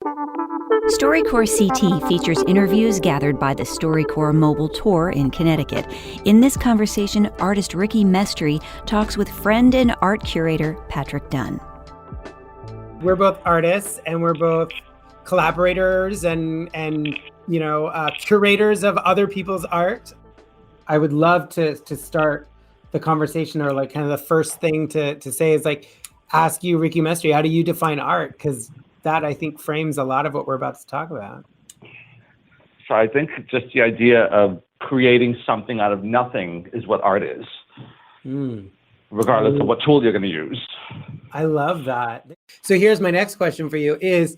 StoryCorps CT features interviews gathered by the StoryCorps Mobile Tour in Connecticut. In this conversation, artist Ricky Mestre talks with friend and art curator Patrick Dunn. We're both artists and we're both collaborators and curators of other people's art. I would love to start the conversation, or like kind of the first thing to say is like ask you, Ricky Mestre, how do you define art? Because that, I think, frames a lot of what we're about to talk about. So I think just the idea of creating something out of nothing is what art is, regardless of what tool you're going to use. I love that. So here's my next question for you is,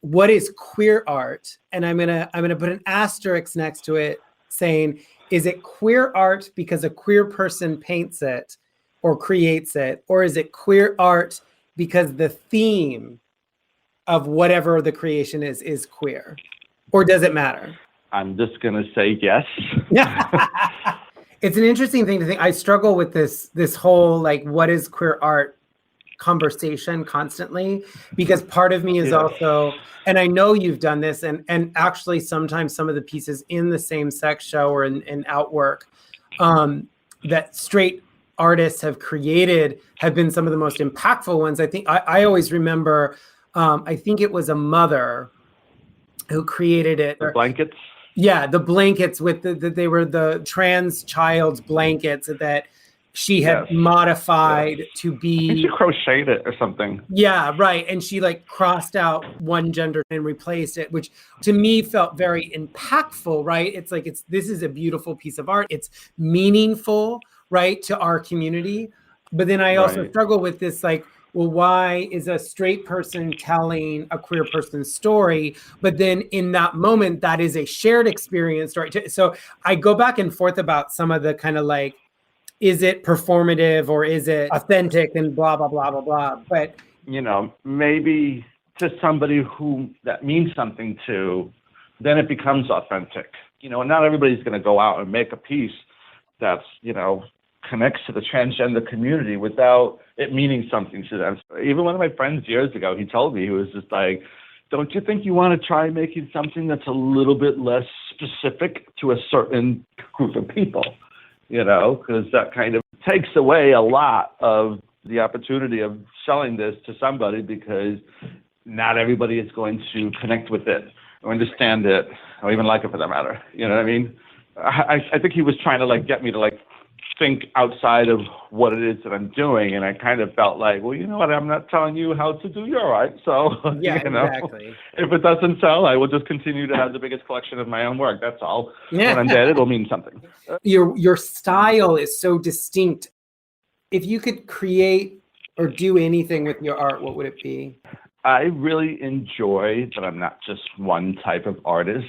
what is queer art? And I'm gonna put an asterisk next to it saying, is it queer art because a queer person paints it or creates it? Or is it queer art because the theme of whatever the creation is queer? Or does it matter? I'm just going to say yes. It's an interesting thing to think. I struggle with this whole, like, what is queer art conversation constantly, because part of me is also, and I know you've done this, and actually sometimes some of the pieces in the same sex show or in Outwork that straight artists have created have been some of the most impactful ones. I think I always remember, I think it was a mother who created it. The blankets? Yeah, the blankets with they were the trans child's blankets that she had modified to be. I think she crocheted it or something. Yeah, right. And she like crossed out one gender and replaced it, which to me felt very impactful, right? It's like, this is a beautiful piece of art. It's meaningful, right, to our community. But then I also struggle with this, like, well, why is a straight person telling a queer person's story? But then in that moment, that is a shared experience story. So I go back and forth about some of the kind of like, is it performative or is it authentic and blah, blah, blah, blah, blah. But, maybe to somebody who that means something to, then it becomes authentic. Not everybody's going to go out and make a piece that's, connects to the transgender community without it meaning something to them. Even one of my friends years ago, he told me, he was just like, don't you think you want to try making something that's a little bit less specific to a certain group of people? Because that kind of takes away a lot of the opportunity of selling this to somebody, because not everybody is going to connect with it or understand it or even like it for that matter. You know what I mean? I think he was trying to get me to think outside of what it is that I'm doing. And I kind of felt like, well, you know what? I'm not telling you how to do your art. So, exactly. If it doesn't sell, I will just continue to have the biggest collection of my own work. That's all. Yeah. When I'm dead, it'll mean something. Your style is so distinct. If you could create or do anything with your art, what would it be? I really enjoy that I'm not just one type of artist.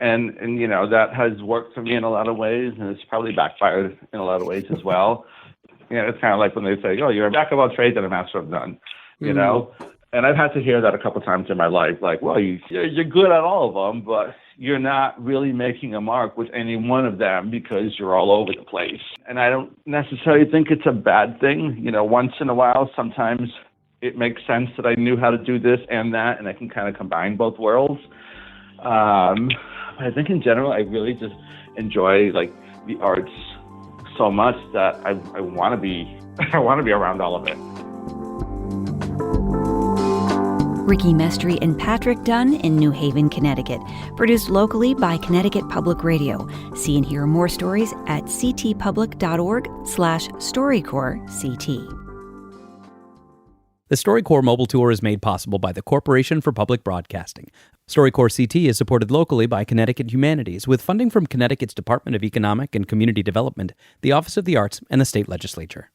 And that has worked for me in a lot of ways, and it's probably backfired in a lot of ways as well. It's kind of like when they say, oh, you're a jack of all trades and a master of none, And I've had to hear that a couple of times in my life, like, well, you're good at all of them, but you're not really making a mark with any one of them because you're all over the place. And I don't necessarily think it's a bad thing. Once in a while, sometimes it makes sense that I knew how to do this and that, and I can kind of combine both worlds. I think in general, I really just enjoy the arts so much that I want to be around all of it. Ricky Mestre and Patrick Dunn in New Haven, Connecticut. Produced locally by Connecticut Public Radio. See and hear more stories at ctpublic.org/StoryCorpsCT. The StoryCorps Mobile Tour is made possible by the Corporation for Public Broadcasting. StoryCorps CT is supported locally by Connecticut Humanities with funding from Connecticut's Department of Economic and Community Development, the Office of the Arts, and the state legislature.